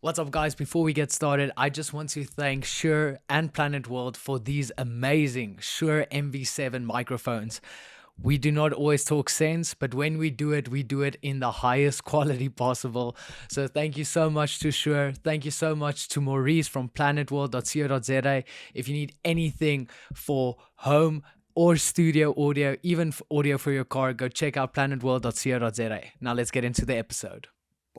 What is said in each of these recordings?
What's up, guys? Before we get started, I just want to thank Shure and Planet World for these amazing Shure MV7 microphones. We do not always talk sense, but when we do it in the highest quality possible. So thank you so much to Shure. Thank you so much to Maurice from planetworld.co.za. If you need anything for home or studio audio, even audio for your car, go check out planetworld.co.za. Now let's get into the episode.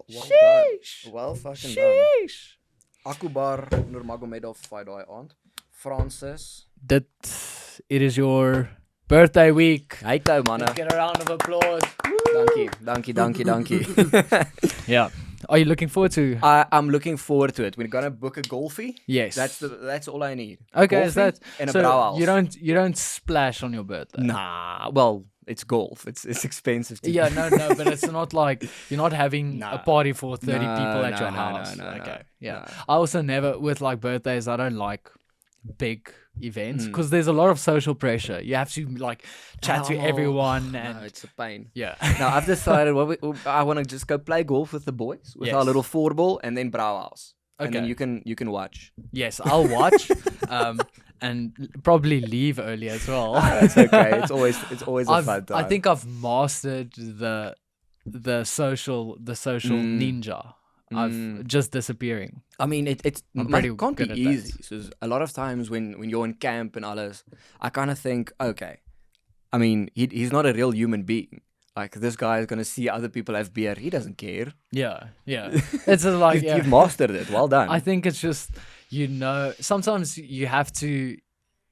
Well Sheesh. done. Well fucking Sheesh. done. Akubar Nurmagomedov fight daai aand. Francis. It is your birthday week. Hey toe manne. Let's get a round of applause. Dankie. Yeah. Are you looking forward to? I'm looking forward to it. We're gonna book a golfie. Yes. That's all I need. Okay, is Golfie that and a so brouwhouse. you don't splash on your birthday? Nah, well, it's golf. It's expensive to Yeah, no, but it's not like you're not having a party for 30 people at your house. No, okay. Yeah. no. I also never with like birthdays, I don't like big events because there's a lot of social pressure. You have to like chat to everyone and No, it's a pain. yeah. Now I've decided I want to just go play golf with the boys with our Yes. little 4-ball and then brouwhouse. And then Okay. you can watch. Yes, I'll watch and probably leave early as well. That's okay. It's always a fun time. I think I've mastered the social ninja. I've just disappearing. I mean, it's I'm maar pretty it can't be good at that. easy. So a lot of times when you're in camp and alles, I kind of think, okay, I mean, he's not a real human being. Like this guy is gonna see other people have beer. He doesn't care. Yeah. It's just like You've mastered it. Well done. I think it's just sometimes you have to.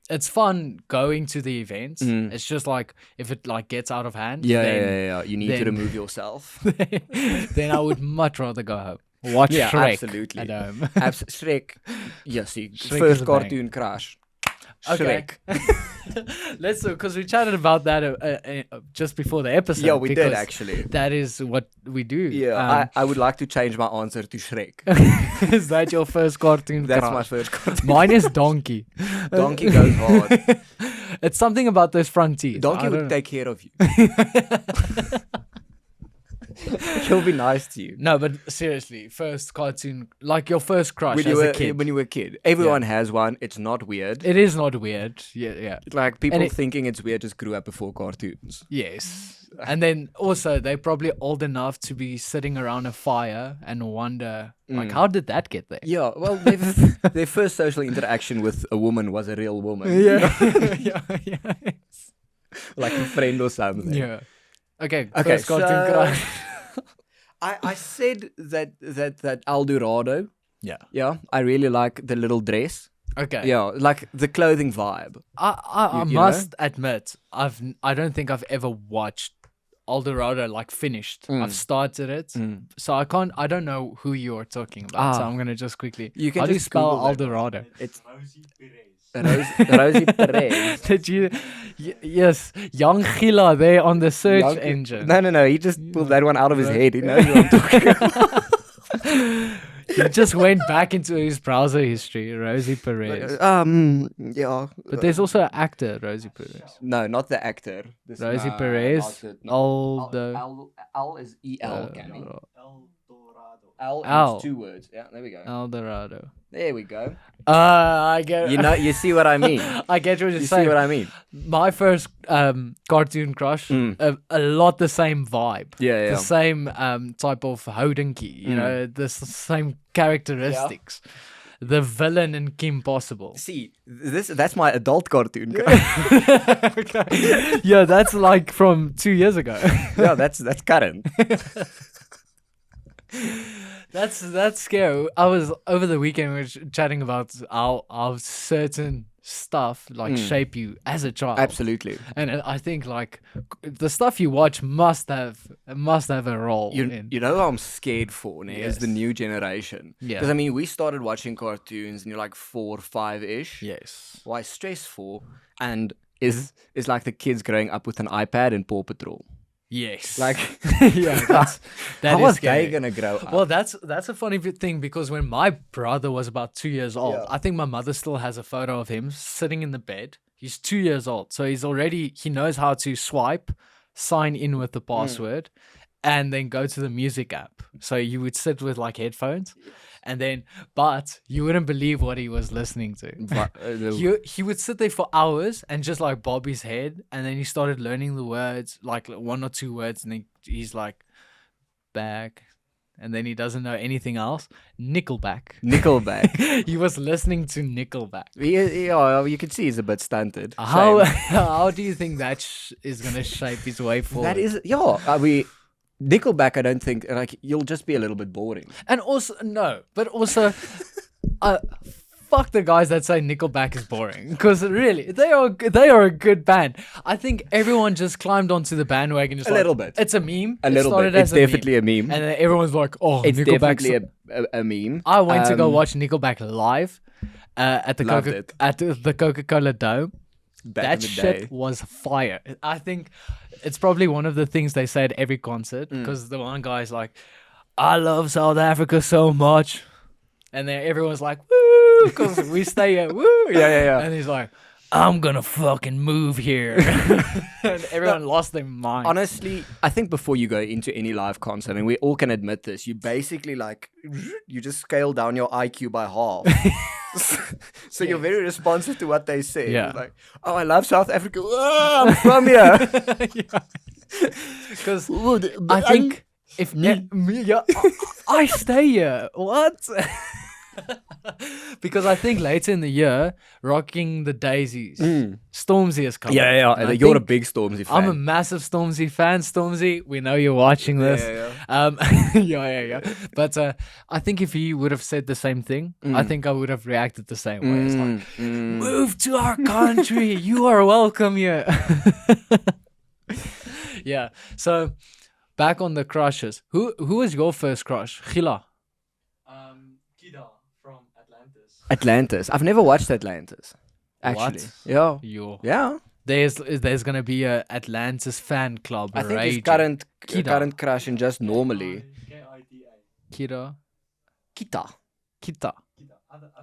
It's fun going to the events. It's just like if it like gets out of hand. yeah. You need to then- remove yourself. Then I would much rather go home. Watch Yeah, Shrek absolutely. at home. Shrek. Yes, Shrek first is a bang. cartoon crash. Okay. Shrek. Let's because we chatted about that just before the episode. Yeah, we did because actually. That is what we do. Yeah, I would like to change my answer to Shrek. Is that your first cartoon? That's crush? my first cartoon. Mine is Donkey. Donkey goes hard. It's something about those front teeth. Donkey I would don't- take care of you. He'll be nice to you. No, but seriously, first cartoon, like your first crush When as a kid. you were a kid. Everyone has one. It's not weird. It is not weird. Yeah. Like people and it- thinking it's weird just grew up before cartoons. Yes. And then also they're probably old enough to be sitting around a fire and wonder, like, how did that get there? Yeah, well, their first social interaction with a woman was a real woman. Yeah. Like a friend or something. Yeah. Okay, Okay, first cartoon crush. I said that Eldorado. Yeah. Yeah, I really like the little dress. Okay. Yeah, like the clothing vibe. I You must admit, I don't think I've ever watched Eldorado like finished. I've started it, so I don't know who you're talking about. So I'm gonna just quickly. You can How do you just spell Google it. Eldorado? It's Rosie Perez. Did you? Yes, young Gila there on the search Young- engine. No. He just pulled that one out of his head. He knows what I'm talking about. He just went back into his browser history, Rosie Perez. Yeah. But there's also an actor, Rosie Perez. No, not the actor. This Rosie Perez. Al is E-L, Cammy. Al Al. is 2 words. Yeah, there we go. Eldorado. There we go. I get. You see what I mean. I get what you're You saying. see what I mean. My first cartoon crush, a lot the same vibe. Yeah. The same type of houdenkie, you know, the same characteristics. The villain in Kim Possible. See, that's my adult cartoon. Okay. Yeah, that's like from 2 years ago. Yeah, that's current. That's scary. I was over the weekend we were chatting about how certain stuff like shape you as a child. Absolutely. And I think like the stuff you watch must have a role in. You know what I'm scared for now is the Yes. new generation. Yeah. Because I mean, we started watching cartoons and you're like 4, 5-ish. Yes. Why stressful and is like the kids growing up with an iPad and Paw Patrol. Yes. Like, yeah, that how is was scary. they gonna grow up? Well, that's a funny thing because when my brother was about 2 years old, Yeah. I think my mother still has a photo of him sitting in the bed. He's 2 years old, so he knows how to swipe, sign in with the password, and then go to the music app. So you would sit with like headphones, And then, but you wouldn't believe what he was listening to. He would sit there for hours and just like bob his head, and then he started learning the words, like 1 or 2 words, and then he's like, back, and then he doesn't know anything else. Nickelback. He was listening to Nickelback. Yeah, you can see he's a bit stunted. How do you think that is going to shape his way forward? That is, yeah. Nickelback, I don't think, like, you'll just be a little bit boring. And also, fuck the guys that say Nickelback is boring, because really they are a good band. I think everyone just climbed onto the bandwagon just a little bit. It's a meme. A little bit. It's definitely a meme. And then everyone's like, oh, it's Nickelback's definitely a meme. I went to go watch Nickelback live at the Coca-Cola Dome. That shit was fire. I think it's probably one of the things they say at every concert, because the one guy's like, I love South Africa so much. And then everyone's like, woo, because we stay here, woo. Yeah. And he's like, I'm gonna fucking move here. And everyone lost their mind. Honestly, I think before you go into any live concert, and we all can admit this, you basically like, you just scale down your IQ by half. So you're very responsive to what they say. Yeah. It's like, oh, I love South Africa. Oh, I'm from here. Because I think I stay here. What? Because I think later in the year, Rocking the Daisies, Stormzy is coming. Yeah. You're a big Stormzy fan. I'm a massive Stormzy fan. Stormzy, we know you're watching this. Yeah. But I think if he would have said the same thing, I think I would have reacted the same way. It's like, move to our country. You are welcome here. Yeah. So back on the crushes. Who was your first crush? Gila. Kida from Atlantis. I've never watched Atlantis. Actually. What? Yeah. Yeah. There's gonna be a Atlantis fan club. I think his current crush and just normally. Kita.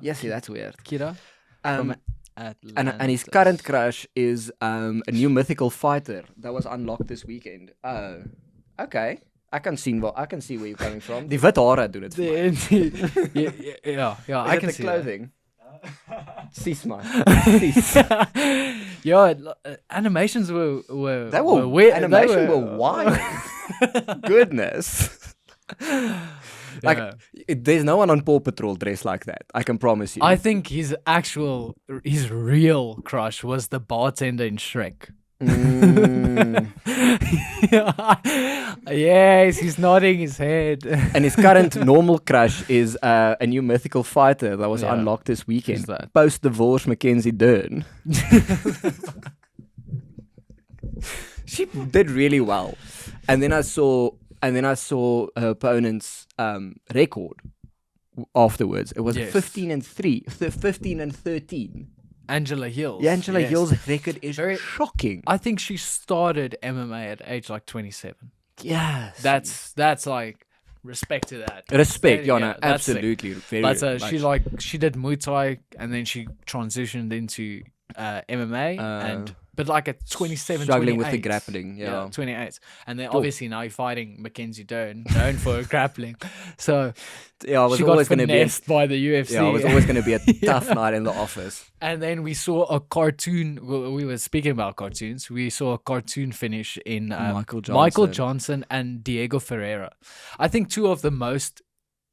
Yes, see, that's weird. Kita. And his current crush is a new mythical fighter that was unlocked this weekend. Oh, okay. I can see where you're coming from. Die wit hare doen dit vir my. Yeah, I can see clothing. Sis man. Yeah, animations were they were weird. Animation were wild. Goodness. Like, there's no one on Paw Patrol dressed like that. I can promise you. I think his real crush was the bartender in Shrek. Yes, he's nodding his head. And his current normal crush is a new mythical fighter that was unlocked this weekend. Who's that? Post-divorce Mackenzie Dern. She did really well. And then I saw her opponent's record afterwards. It was 15 and 13. Angela Hills. Yeah, Angela Hills' record is very shocking. I think she started MMA at age like 27. Yes. That's like respect to that. Respect, absolutely. Very, but she did Muay Thai, and then she transitioned into MMA but like at 27, struggling 28. with the grappling, 28. And then obviously now you're fighting Mackenzie Dern, known for grappling. So I was she always got finessed by the UFC. Yeah, it was always going to be a tough night in the office. And then we saw a cartoon. We were speaking about cartoons. We saw a cartoon finish in Michael Johnson and Diego Ferreira. I think two of the most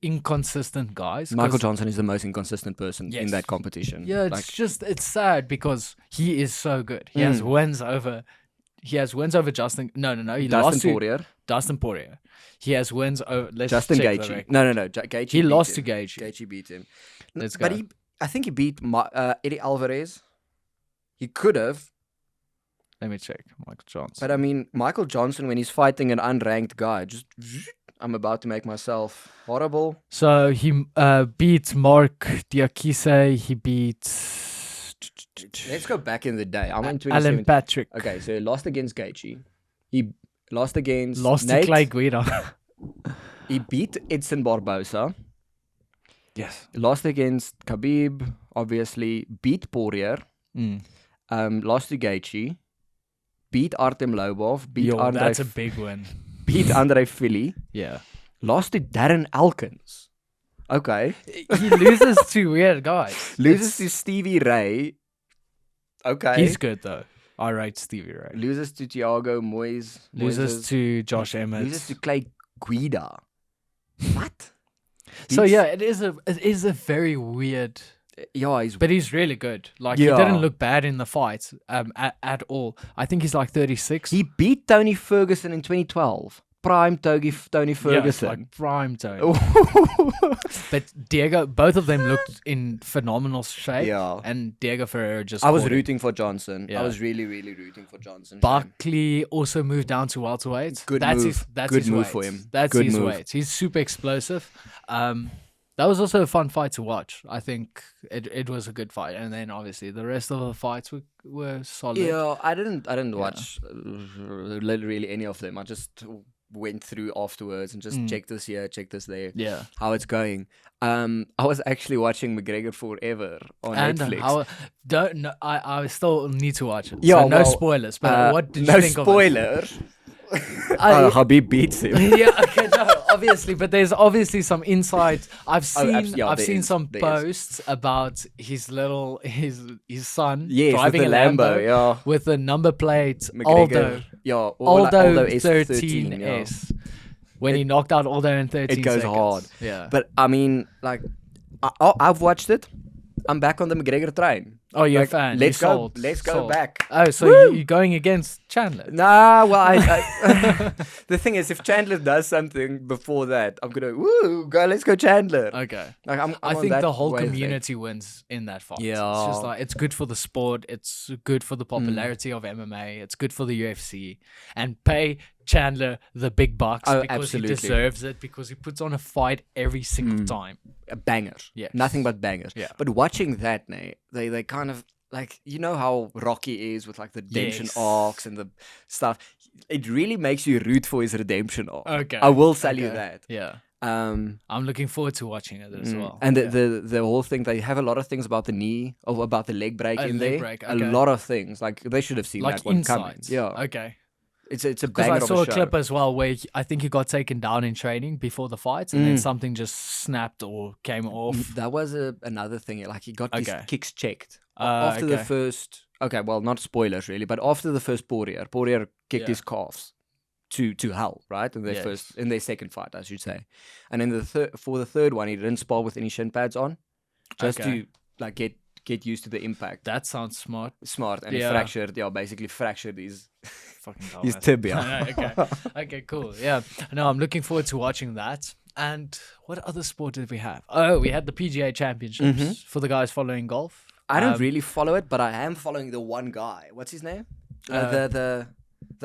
inconsistent guys. Michael Johnson is the most inconsistent person in that competition. Yeah, it's sad because he is so good. He has wins over Justin. No. He lost to Dustin Poirier. He has wins over Justin Gaethje. No. Gaethje. He lost to Gaethje. Gaethje beat him. Let's go. But I think he beat Eddie Alvarez. He could have. Let me check. Michael Johnson. But I mean, Michael Johnson, when he's fighting an unranked guy, just I'm about to make myself horrible. So he beat Mark Diakise. He beat. Let's go back in the day. I'm in 2017. Alan Patrick. Okay, so he lost against Gaethje. He lost against to Clay Guida. He beat Edson Barbosa. Yes. Lost against Khabib, obviously. Beat Poirier. Lost to Gaethje. Beat Artem Lobov. That's a big win. Beat Andre Fili. Yeah. Lost to Darren Elkins. Okay. He loses to weird guys. Loses to Stevie Ray. Okay. He's good though. I rate Stevie Ray. Loses to Thiago Moyes. Loses to Josh Emmett. Loses to Clay Guida. What? So yeah, it is a very weird. Yeah, but he's really good. Like he didn't look bad in the fight at all. I think he's like 36. He beat Tony Ferguson in 2012. Prime Tony Ferguson. Yeah, like prime Tony. But Diego, both of them looked in phenomenal shape. Yeah. And Diego Ferreira just. I was rooting for Johnson. Yeah. I was really, really rooting for Johnson. Buckley also moved down to welterweight. That's his move weight. for him. That's his weight. He's super explosive. That was also a fun fight to watch. I think it was a good fight, and then obviously the rest of the fights were solid. Yeah, I didn't watch literally any of them. I just went through afterwards and just check this here, check this there. Yeah, how it's going. I was actually watching McGregor Forever on Netflix. I still need to watch it. Yeah, so no spoilers. But what did you think of it? No spoiler. Habib beats him. Yeah, okay, no, obviously, but there's obviously some insight. I've seen some posts about his son driving with a Lambo with a number plate McGregor, Aldo 13S. When he knocked out Aldo in 13 it goes seconds. hard. Yeah, but I mean, like, I've watched it. I'm back on the McGregor train. Oh, you're a fan. Let's go back. Oh, so you're going against Chandler? Nah, well, I the thing is, if Chandler does something before that, I'm gonna let's go Chandler. Okay. Like I think the whole community wins in that fight. Yeah. It's just like it's good for the sport. It's good for the popularity of MMA. It's good for the UFC. And pay Chandler the big bucks because he deserves it, because he puts on a fight every single time. A banger. Yeah. Nothing but bangers. Yeah. But watching that, they kind of like, you know how Rocky is with like the redemption arcs and the stuff. It really makes you root for his redemption arc. Okay. I will tell you that. Yeah. I'm looking forward to watching it as well. And the whole thing, they have a lot of things about the knee or about the leg break in there. A lot of things. Like they should have seen that one coming. Yeah. Okay. It's a banger of a show. Because I saw a clip as well where I think he got taken down in training before the fight, and then something just snapped or came off. That was another thing. Like he got his kicks checked after the first. Okay, well, not spoilers really, but after the first Poirier kicked his calves to hell, right? In their second fight, I should say. And then for the third one, he didn't spar with any shin pads on, just to like get used to the impact. That sounds smart. And he basically fractured his fucking his tibia. Okay, cool. Yeah. No, I'm looking forward to watching that. And what other sport did we have? Oh, we had the PGA Championships for the guys following golf. I don't really follow it, but I am following the one guy. What's his name? The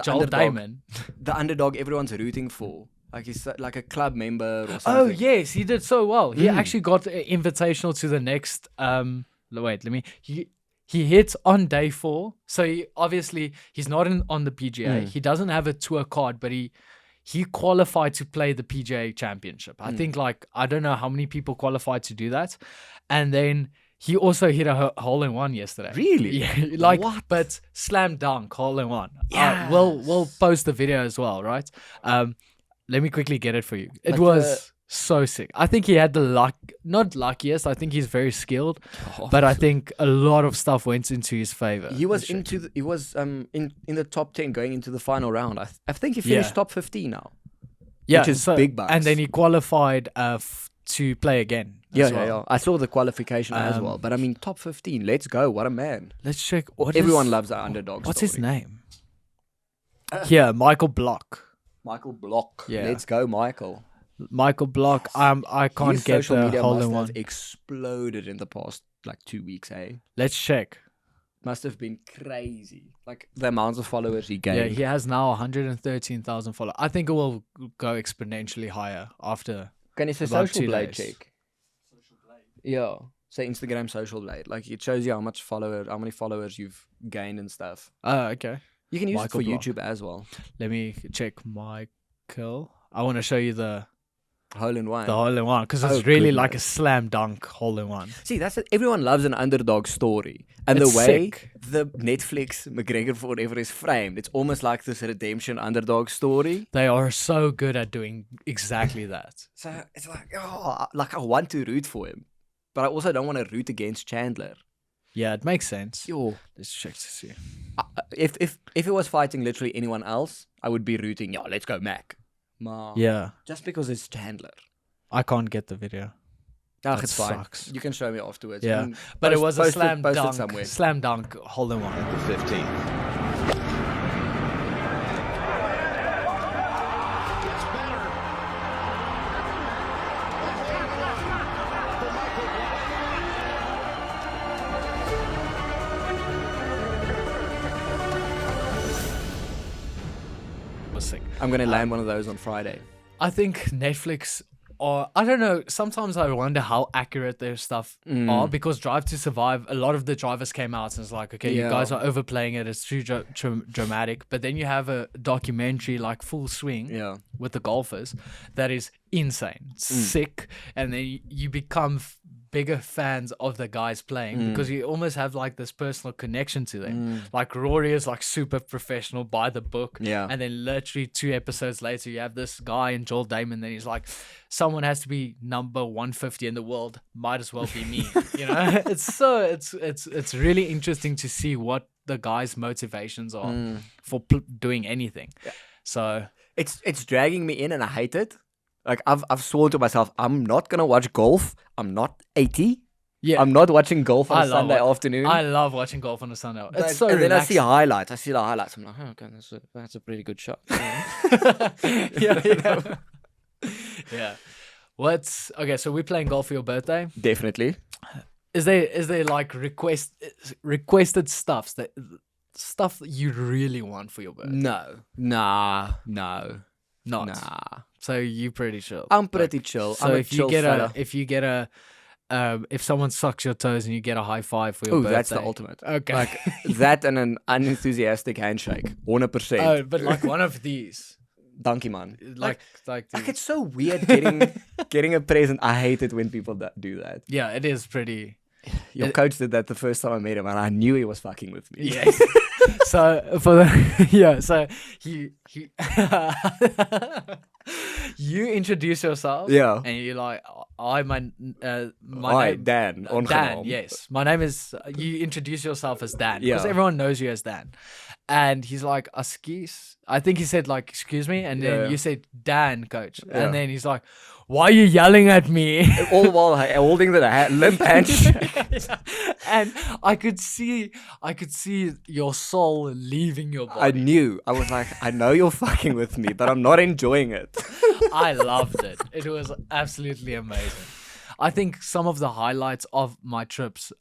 Joel underdog. Damon. The underdog everyone's rooting for. Like he's like a club member or something. Oh, yes. He did so well. He actually got an invitational to the next... He hits on day 4. So he's not on the PGA. He doesn't have a tour card, but he qualified to play the PGA Championship. I think I don't know how many people qualified to do that. And then he also hit a hole in one yesterday. Really? Yeah. What? But slam dunk hole in one. Yeah. We'll post the video as well, right? Let me quickly get it for you. It was so sick. I think he had the luck, not luckiest. I think he's very skilled, but I think a lot of stuff went into his favor. He was in the top 10 going into the final round. I think he finished top 15 now. Yeah, which is big bucks. And then he qualified to play again. Yeah. I saw the qualification as well. But I mean, top 15. Let's go. What a man. Let's check. Everyone loves the underdog. What's his name? Michael Block. Michael Block. Yeah. Let's go, Michael. Michael Block. I can't get the hole in one. Exploded in the past 2 weeks, Let's check. Must have been crazy. Like the amount of followers he gained. Yeah, he has now 113,000 followers. I think it will go exponentially higher after. Can you say Social Blade check? Social Blade. Yeah. Say Instagram Social Blade. Like it shows you how many followers you've gained and stuff. Oh, okay. You can use it for YouTube as well. Let me check Michael. I want to show you the Hole in one. The hole in one, because it's really like a slam dunk hole in one. See, that's it. Everyone loves an underdog story. And It's the way sick. the Netflix McGregor Forever is framed, it's almost like this redemption underdog story. They are so good at doing exactly that. So it's like, I want to root for him. But I also don't want to root against Chandler. Yeah, it makes sense. Yo. Let's check to see. If it was fighting literally anyone else, I would be rooting, let's go Mac. Yeah. Just because it's Chandler. I can't get the video. Ugh, it's fine. Sucks. You can show me afterwards. Yeah. But it was a post it slam somewhere. dunk hole in one. 15. Was sick. I'm going to land one of those on Friday. I think Netflix, or I don't know, sometimes I wonder how accurate their stuff are, because Drive to Survive, a lot of the drivers came out and it's like, okay, you guys are overplaying it, it's too dramatic. But then you have a documentary like Full Swing with the golfers that is insane, sick, and then you become bigger fans of the guys playing because you almost have like this personal connection to them. Like Rory is like super professional by the book, and then literally 2 episodes later you have this guy in Joel Damon, then he's like, someone has to be number 150 in the world, might as well be me. You know, it's really interesting to see what the guys' motivations are for doing anything. So it's dragging me in and I hate it. Like I've sworn to myself, I'm not gonna watch golf. I'm not 80. yeah, I'm not watching golf on a Sunday afternoon. I love watching golf on a Sunday. But- It's so and then I relaxing. see highlights. I see the highlights. I'm like, okay, that's a pretty good shot. yeah. What's okay? So we're playing golf for your birthday. Definitely. Is there like requested stuff that you really want for your birthday? No. Nah. Not. Nah. So you pretty chill. I'm pretty chill. So I'm a if chill you fella. get a if someone sucks your toes and you get a high five for your birthday, that's the ultimate. Okay. Like that and an unenthusiastic handshake. 100%. Oh, but like one of these, Donkey man. like Like the, it's so weird getting a present. I hate it when people do that. yeah, it is pretty. Your coach did that the first time I met him, and I knew he was fucking with me. Yes. So for the so he you introduce yourself. Yeah. And you're like, my Hi, name Dan. Dan. Aangenaam. Yes, my name is. You introduce yourself as Dan because Yeah. everyone knows you as Dan. And he's like, excuse. I think he said like, excuse me, and then Yeah. you said Dan, coach, Yeah. and then he's like, why are you yelling at me? All while holding the limp handshake. And I could see your soul leaving your I body. knew. I was like, I know you're fucking with me, but I'm not enjoying it. I loved it. It was absolutely amazing. I think some of the highlights of my trips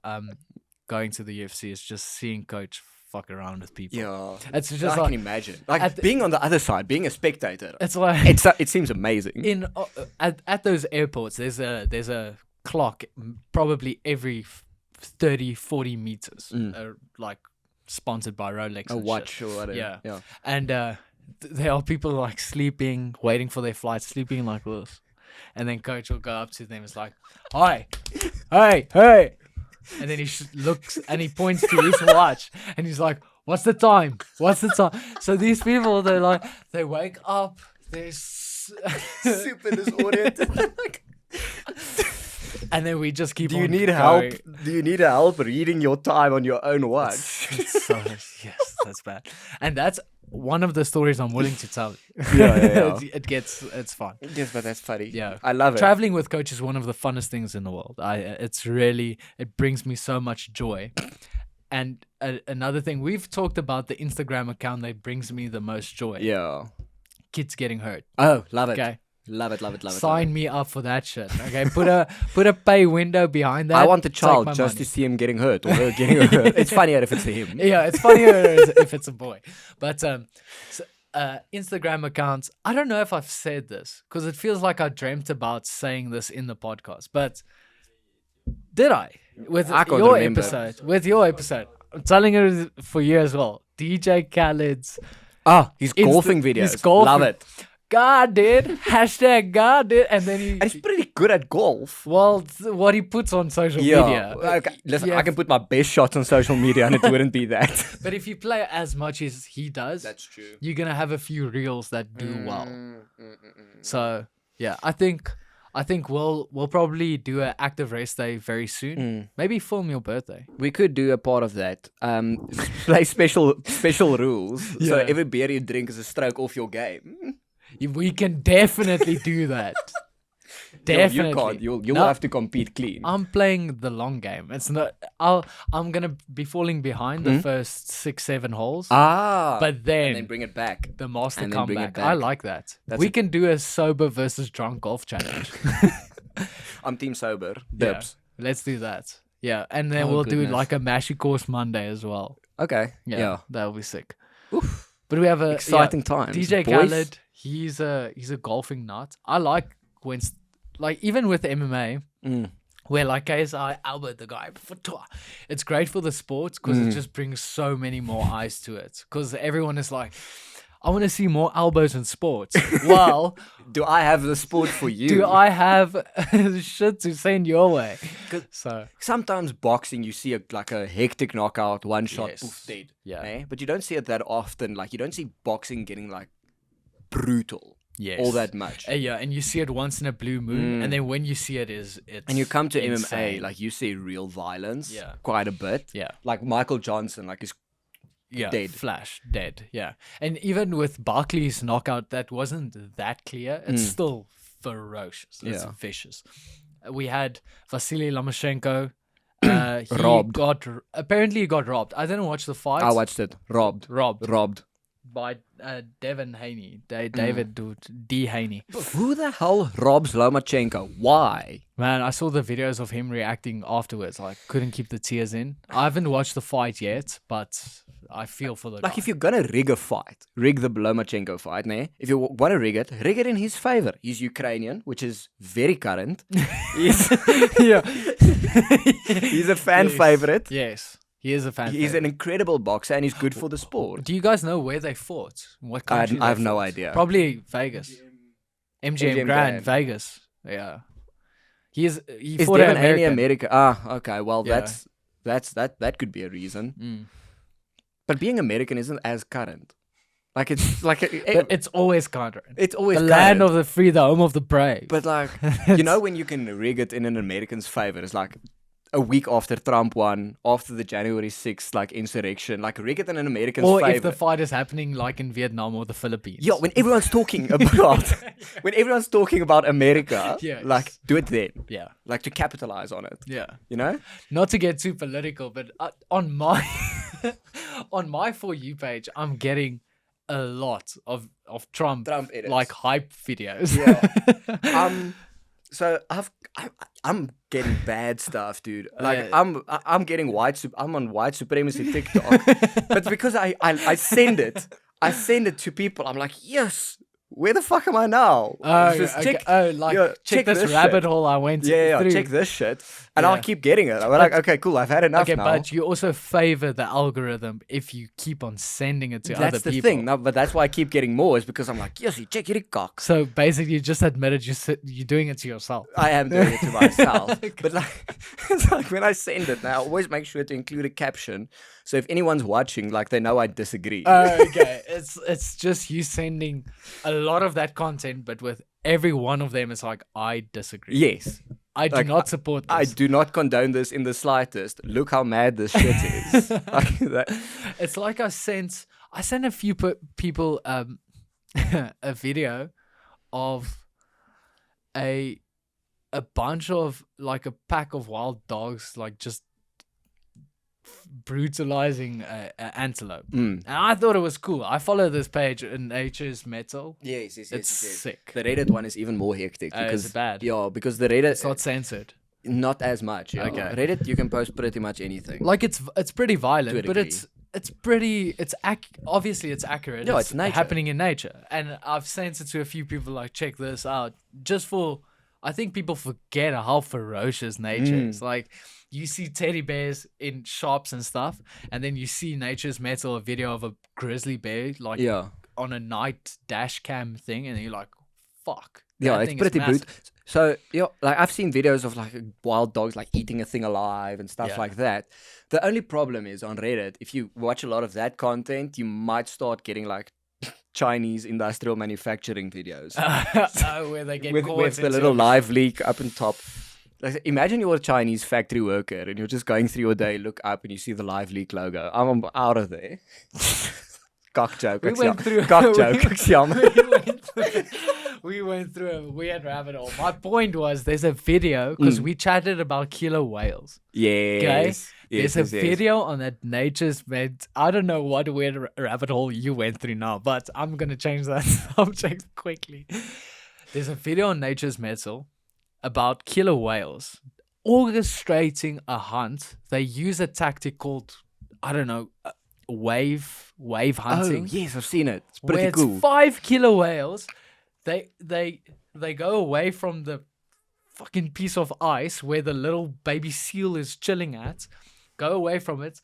going to the UFC is just seeing Coach fuck around with people. Yeah. It's just I like can imagine. Like at the- being on the other side, being a spectator. it's like It seems amazing. in at those airports there's a clock probably every 30-40 meters like sponsored by Rolex A and watch shit. or whatever. Yeah. And there are people like sleeping, waiting for their flight, sleeping like this. And then coach will go up to them. It's like, hi, hey. And then he looks and he points to his watch and he's like, what's the time? So these people, they wake up, they're Super disoriented. and then we just keep Do on you need going. help? Do you need help reading your time on your own watch? So, yes, that's bad. And that's one of the stories I'm willing to tell you. Yeah. It's fun. Yes, but that's funny. Yeah. I love it. Traveling with coach is one of the funnest things in the world. It brings me so much joy. And another thing, we've talked about the Instagram account that brings me the most joy. Yeah. Kids getting hurt. Oh, love it. Okay. Love it. Sign me up for that shit. Okay. Put a pay window behind that. I want the Take child my just money. to see him getting hurt or her getting hurt. It's funnier if it's him. Yeah, it's funnier if it's a boy. But Instagram accounts, I don't know if I've said this because it feels like I dreamt about saying this in the podcast. But did I? With I can't your remember. episode. With your episode. I'm telling it for you as well. DJ Khaled's His golfing videos. his golfing- Love it. God, dude. Hashtag God, dude. And then And he's pretty good at golf. well, what he puts on social media. Okay. Listen, Yeah. I can put my best shots on social media and it wouldn't be that. But if you play as much as he does, That's true. you're gonna have a few reels that do well. So yeah, I think we'll probably do an active rest day very soon. Maybe film your birthday. We could do a part of that. Play special rules. So Yeah. every beer you drink is a stroke off your game. We can definitely do that. Definitely. You can't. You'll No, have to compete clean. I'm playing the long game. It's not. I'm gonna be falling behind the first 6-7 holes. But then, and then bring it back. the master and then bring it comeback. I back. like that. That's We a- can do a sober versus drunk golf challenge. I'm team sober. Yeah, Dibs. let's do that. Yeah, and then Oh, we'll do goodness. like a Mashy Course Monday as well. Okay. Yeah, Yeah. that'll be sick. But we have a Exciting times. DJ boys. Khaled, he's a golfing nut. I like when like even with MMA, where like guys I elbowed the guy. It's great for the sport because it just brings so many more eyes to it. Because everyone is like, I want to see more elbows in sports. Well, Do I have the sport for you? do I have shit to send your way? So Sometimes boxing, you see like a hectic knockout, one shot, Yes. poof, dead. Yeah. Eh? But you don't see it that often. Like you don't see boxing getting like brutal yes, all that much. Yeah, and you see it once in a blue moon, and then when you see it, it's And you come to insane. MMA, like you see real violence, Yeah. quite a bit. Yeah. Like Michael Johnson, like is Yeah, dead. Flash, dead. Yeah, and even with Barkley's knockout, that wasn't that clear. It's still ferocious. It's Yeah. vicious. We had Vasily Lomachenko. He Robbed. Apparently, he got robbed. I didn't watch the fight. I watched it. Robbed. Robbed by Devin Haney. David D. Haney. Who the hell robs Lomachenko? Why? Man, I saw the videos of him reacting afterwards. I couldn't keep the tears in. I haven't watched the fight yet, but I feel for the Like guy. if you're gonna rig a fight, rig the Lomachenko fight, né? If you want to rig it in his favor. He's Ukrainian, which is very current. He's, yeah. he's a fan favorite. Yes, he is a fan. He's favorite. an incredible boxer and he's good for the sport. Do you guys know where they fought? What I country? have they no fought? idea. Probably Vegas. MGM Grand, Grand. Vegas. Yeah. He Is fought an Devin Haney American. America? Okay. Well, Yeah. that could be a reason. But being American isn't as current. Like it's like But it's always current. it's always The current. land of the free, the home of the brave. But like, you know, when you can rig it in an American's favor, it's like a week after Trump won, after the January 6th like insurrection, like rig it in an American's or favor. if the fight is happening like in Vietnam or the Philippines. Yeah, when everyone's talking about America, Yes. like do it then, Yeah. like to capitalize on it. Yeah. You know? Not to get too political, but on my on my For You page, I'm getting a lot of Trump Trump edits. like hype videos. Yeah. So I'm getting bad stuff, dude. Like I'm getting I'm on white supremacy TikTok, but because I send it to people, I'm like, yes. Where the fuck am I now? Oh, Just okay. Check this shit. rabbit hole I went Yeah, through. check this shit, and Yeah. I'll keep getting it. I'm like, okay, cool, I've had enough Okay, now. but you also favor the algorithm if you keep on sending it to other That's the people. thing. No, but that's why I keep getting more. Is because I'm like, yes, you check your cock. So basically, you just admitted you're doing it to yourself. I am doing it to myself. But like, it's like when I send it now, I always make sure to include a caption. So if anyone's watching, like they know I disagree. Okay, it's just you sending a lot of that content, but with every one of them, it's like I disagree. Yes. I do Like, not support this. I do not condone this in the slightest. Look how mad this shit is. Like that. It's like I sent a few people a video of a bunch of like a pack of wild dogs like just brutalizing a antelope, and I thought it was cool. I follow this page in Nature's Metal. Yes. It's sick. The Reddit one is even more hectic. Oh, is Because it bad? Yeah, because the Reddit It's not censored. not as much. Yeah. Okay. Reddit you can post pretty much anything. Like it's pretty violent, To a but degree. obviously it's accurate. No, it's nature. happening in nature, and I've sent it to a few people. Like, check this out. Just for, I think people forget how ferocious nature is. Like, you see teddy bears in shops and stuff, and then you see Nature's Metal, a video of a grizzly bear like Yeah. on a night dash cam thing, and you're like, fuck. Yeah, that it's thing is pretty massive. brute. So, like I've seen videos of like wild dogs like eating a thing alive and stuff Yeah. like that. The only problem is on Reddit, if you watch a lot of that content, you might start getting like Chinese industrial manufacturing videos Where they get with caught the into little a live leak up on top. Like, imagine you're a Chinese factory worker and you're just going through your day, look up and you see the live leak logo. I'm out of there. Cock joke. We went through cock joke. we went through a weird rabbit hole. My point was there's a video because we chatted about killer whales. Yes. Okay? Yes, There's a video on that Nature's Med. I don't know what weird rabbit hole you went through now, but I'm gonna change that subject quickly. There's a video on Nature's Metal about killer whales orchestrating a hunt. They use a tactic called, I don't know, wave hunting. Oh, yes, I've seen it. It's Where pretty it's cool. 5 killer whales. They go away from the fucking piece of ice where the little baby seal is chilling at. Go away from it.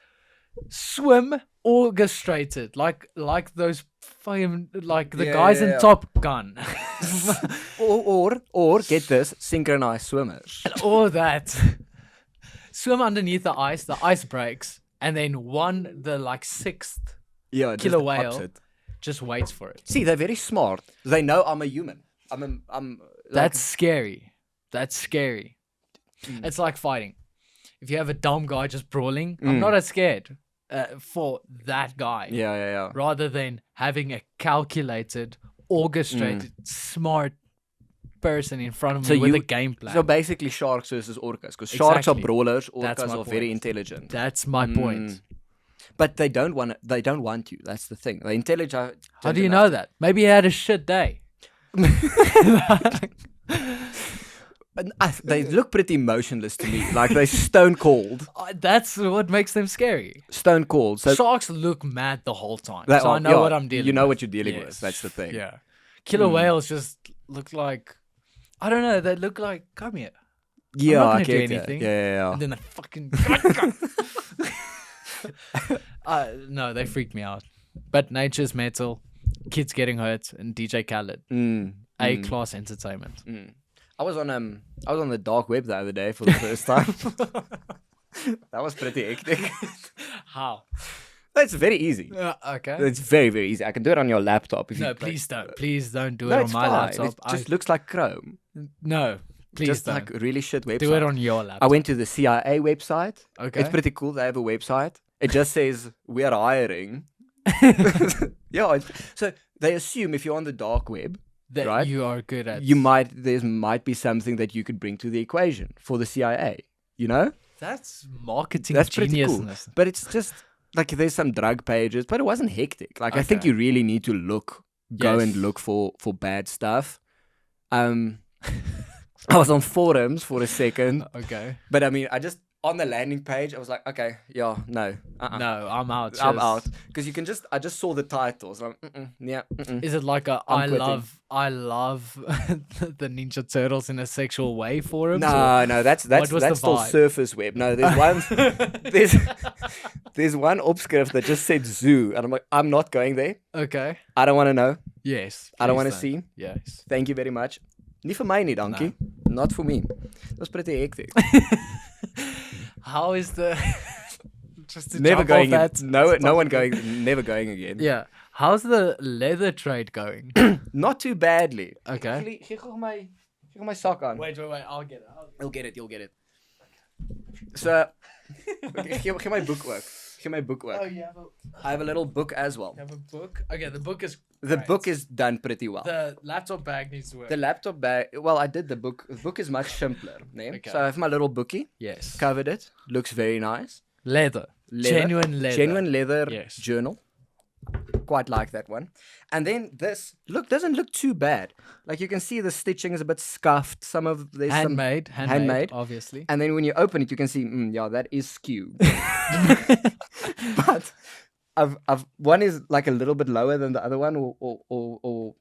Swim orchestrated like those fucking like the guys in Top Gun. or get this, synchronized swimmers. Or that. Swim underneath the ice breaks, and then the sixth Yeah, killer just whale opposite. just waits for it. See, they're very smart. They know I'm a human. I'm like, That's scary. That's scary. It's like fighting. If you have a dumb guy just brawling, I'm not as scared for that guy. yeah. Rather than having a calculated, orchestrated, smart person in front of me with a game plan. So basically sharks versus orcas. Because sharks are Exactly. brawlers, That's orcas my are very point. intelligent. That's my point. But they don't want you. That's the thing. They're intelligent. How do you know that? Maybe he had a shit day. They look pretty emotionless to me. Like they're stone cold. That's what makes them scary. Stone cold. So Sharks look mad the whole time. they So I are- know yeah, what I'm dealing with. You know what you're dealing with. Yes. That's the thing. Yeah. Killer whales just look like, I don't know, they look like, come here. Yeah, not I gonna do get it. anything. Yeah. And then they fucking. No, they freak me out. But Nature's Metal, kids getting hurt, and DJ Khaled, A-class entertainment. I was on the dark web the other day for the first time. That was pretty hectic. How? It's very easy. Okay. It's very, very easy. I can do it on your laptop if you No, like. please don't. Please don't do No, it on it's my fine. laptop. It just looks like Chrome. No, please Just don't. like really shit website. Do it on your I laptop. went to the CIA website. Okay. It's pretty cool. They have a website. It just says we're hiring. Yeah. So they assume if you're on the dark web, That right? you are good at. there might be something that you could bring to the equation for the CIA. You know? That's marketing That's pretty cool. geniusness. But it's just like there's some drug pages, but it wasn't hectic. Like I think Okay. you really need to go Yes. and look for bad stuff. I was on forums for a second, Okay. but I mean, I just on the landing page, I was like, okay, yeah, no, No, I'm out. I'm Just- out because I just saw the titles. And Is it like a I'm I love the Ninja Turtles in a sexual way forum? No, that's What was the still vibe? surface web. No, there's one there's one upscript that just said zoo, and I'm like, I'm not going there. Okay. I don't want to know. Yes. I don't please want to see. Yes. Thank you very much. Nie vir my nie, dankie. Not for me. That was pretty hectic. How is the just to Never jump going. off that? No one going. Never going again. Yeah. How's the leather trade going? Not too badly. Okay. Gee gou my sock on. Wait. I'll get it. You'll get it. So, gee my bookwork. Gee my bookwork. Oh, you have I have a little book as well. a book? Okay, the book is The great. book is done pretty well. The laptop bag needs to work. The laptop bag. Well, I did the book. The book is much simpler. Ne? Okay. So I have my little bookie. Yes. Covered it. Looks very nice. Leather. Genuine leather. Genuine leather Yes. journal. Quite like that one. And then this doesn't look too bad. Like you can see the stitching is a bit scuffed. There's Handmade, handmade. obviously. And then when you open it, you can see, yeah, that is skew. But I've one is like a little bit lower than the other one, or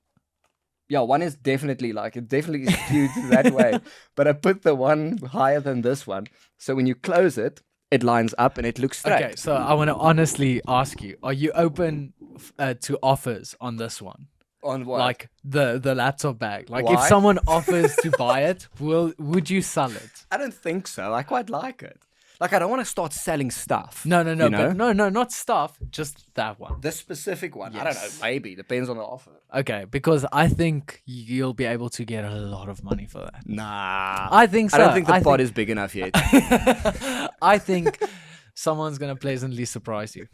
yeah, one is definitely skewed that way. But I put the one higher than this one, so when you close it, it lines up and it looks straight. Okay, so I want to honestly ask you: are you open to offers on this one? On what? Like the laptop bag. Like Why? if someone offers to buy it, would you sell it? I don't think so. I quite like it. Like, I don't want to start selling stuff. No, you know? but no, not stuff. Just that one. This specific one. Yes. I don't know. Maybe. Depends on the offer. Okay, because I think you'll be able to get a lot of money for that. Nah. I think so. I don't think the pot is big enough yet. I think someone's gonna pleasantly surprise you,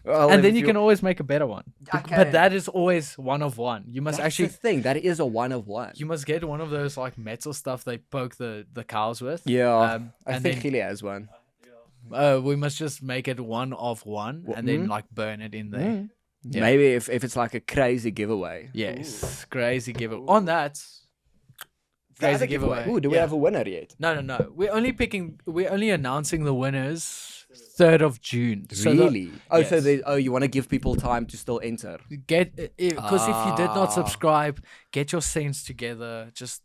Well, and then if you can always make a better one. Okay. But that is always one of one. You must That's actually. the thing. That is a one of one. You must get one of those like metal stuff they poke the cows with. Yeah. I and think then Khaled has one. we must just make it one of one and then like burn it in there. Yeah. Maybe if it's like a crazy giveaway. Yes, crazy giveaway. On that, crazy giveaway. Ooh, do we have a winner yet? No. We're only announcing the winners 3rd of June. Really? Yes. You want to give people time to still enter? Because if you did not subscribe, get your cents together. Just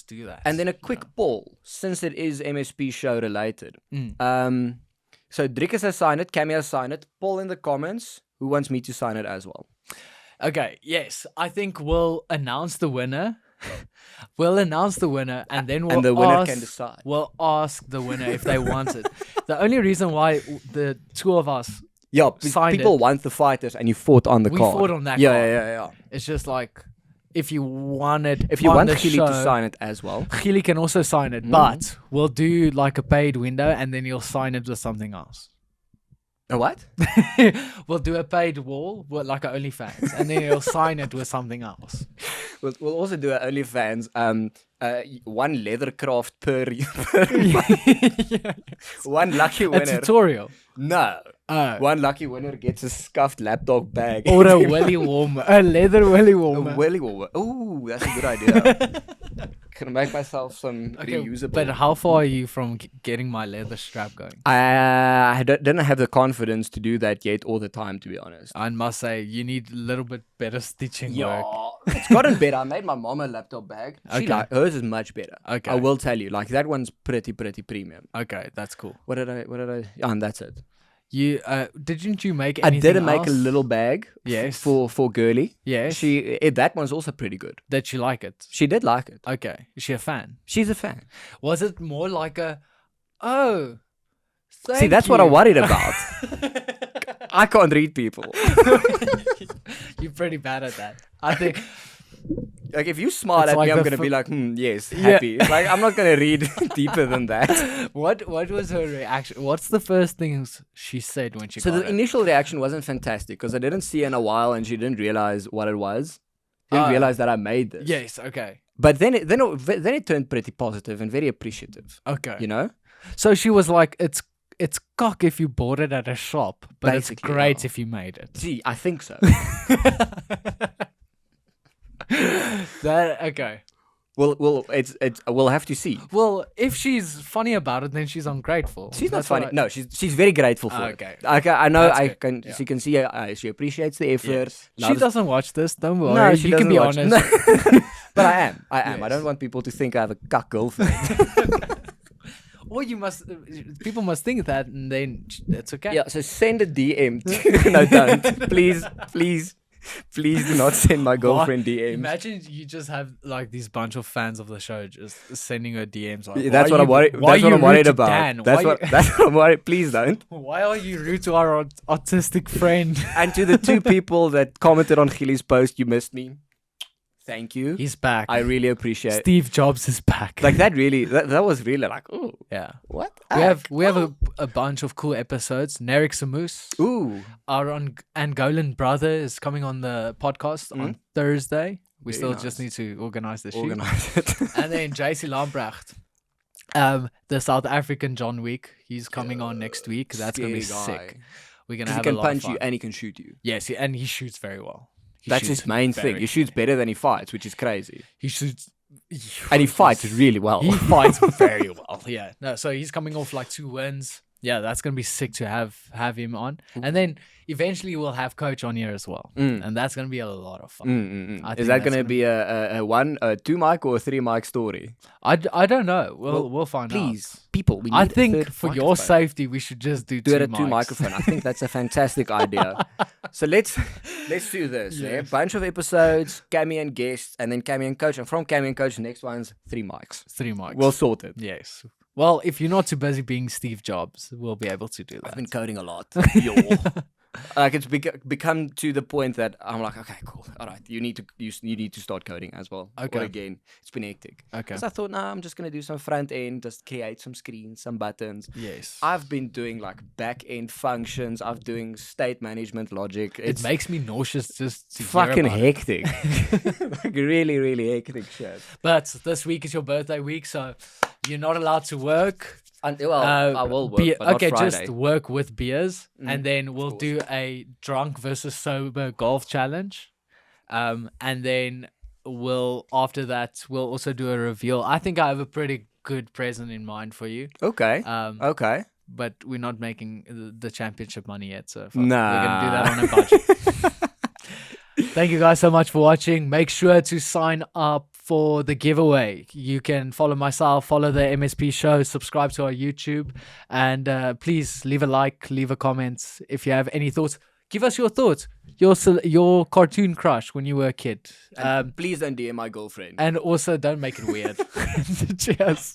do that. And then a quick poll, since it is MSP show related. So Driekus has signed it, Cammy has signed it. Poll in the comments who wants me to sign it as well. Okay, yes. I think we'll announce the winner. And then the winner can decide. We'll ask the winner if they want it. The only reason why the two of us signed people it, want the fighters and you fought on the we card. fought on that Yeah, card. yeah. It's just like if you want it, If you on want the Gili show, to sign it as well. Gili can also sign it, but we'll do like a paid window and then you'll sign it with something else. A what? We'll do a paid wall, like an OnlyFans, and then he'll sign it with something else. We'll also do an OnlyFans. One leather craft per one lucky A winner. tutorial. No. One lucky winner gets a scuffed lapdog bag. Or a willy warmer. A leather willy A warmer. willy warmer. Ooh, that's a good idea. Can make myself some reusable. But how far are you from getting my leather strap going? I didn't have the confidence to do that yet all the time, to be honest. I must say, you need a little bit better stitching work. It's gotten better. I made my mom a laptop bag. Hers is much better. Okay. I will tell you. Like, that one's pretty premium. Okay, that's cool. What did I? And that's it. You didn't you make anything I did else? make a little bag. Yes. For girly. Yes. That one's also pretty good. That you like it? She did like it. Okay. Is she a fan? She's a fan. Was it more like a, See, that's what I'm worried about. I can't read people. You're pretty bad at that. I think. Like, if you smile It's at like me, I'm the going to be like, yes, happy. Like, I'm not going to read deeper than that. What was her reaction? What's the first things she said when she So got the it? initial reaction wasn't fantastic because I didn't see her in a while and she didn't realize what it was. Didn't realize that I made this. Yes, okay. But then it turned pretty positive and very appreciative. Okay. You know? So she was like, it's cock if you bought it at a shop, but Basically, it's great yeah. if you made it. See, I think so. That okay. We'll have to see. Well, if she's funny about it, then she's ungrateful. She's not That's what funny. No, she's very grateful for Okay. it. Okay, I know. That's I good. can. Yeah. She can see. She appreciates the effort. Yes. Now She this- doesn't watch this. Don't worry. No, she you can doesn't be watch. honest. No. But I am. I Yes. don't want people to think I have a cuck girlfriend. Or people must think that, and then it's okay. Yeah. So send a DM. No, don't. Please do not send my girlfriend DMs. Imagine you just have like these bunch of fans of the show just sending her DMs. Like, That's what I'm worried. Why That's what I'm worried rude to about. Dan? That's what I'm worried. Please don't. Why are you rude to our autistic friend? And to the two people that commented on Gili's post, you missed me. Thank you. He's back. I really appreciate it. Steve Jobs is back. Like, that was really like, oh, yeah. what? We have a bunch of cool episodes. Narek Samus, Ooh. our Angolan brother, is coming on the podcast on Thursday. We Very still nice. just need to organize the shoot. Organize it. And then JC Lambrecht, the South African John Wick. He's coming on next week. That's gonna be Scary guy. sick. We're gonna He have can a lot of punch fun. you and he can shoot you. Yes, and he shoots very well. He That's shoots his main thing. very- He shoots better than he fights, which is crazy. He shoots. And he fights really well. He fights very well. Yeah. No. So he's coming off like 2 wins. Yeah, that's gonna be sick to have him on, and then eventually we'll have Coach on here as well, and that's gonna be a lot of fun. Is that gonna be a 2 mic or a 3 mic story? I don't know. We'll find out. Please, people. We need I think third for your microphone. safety, we should just do it two at 2 mics. microphone. I think that's a fantastic idea. So let's do this. Yeah, bunch of episodes, Cammy and guests, and then Cammy and Coach, and from Cammy and Coach, next one's 3 mics. 3 mics. We'll sort it. Yes. Well, if you're not too busy being Steve Jobs, we'll be able to do that. I've been coding a lot. Like it's become to the point that I'm like, okay, cool. All right, you need to start coding as well. Okay. Or again, it's been hectic. Okay. Because I thought, I'm just gonna do some front end, just create some screens, some buttons. Yes. I've been doing like back end functions. I'm doing state management logic. It makes me nauseous just to fucking hear about hectic. Like really, really hectic shit. But this week is your birthday week, so you're not allowed to work. I will work, but not Friday. Just work with beers, and then we'll do a drunk versus sober golf challenge, and then after that we'll also do a reveal. I think I have a pretty good present in mind for you. Okay. Okay. But we're not making the championship money yet, so nah. We're gonna do that on a budget. Thank you guys so much for watching. Make sure to sign up for the giveaway. You can follow myself, follow the MSP show, subscribe to our YouTube, and please leave a like, leave a comment if you have any thoughts. Give us your thoughts, your cartoon crush when you were a kid. Please don't DM my girlfriend. And also don't make it weird. Cheers.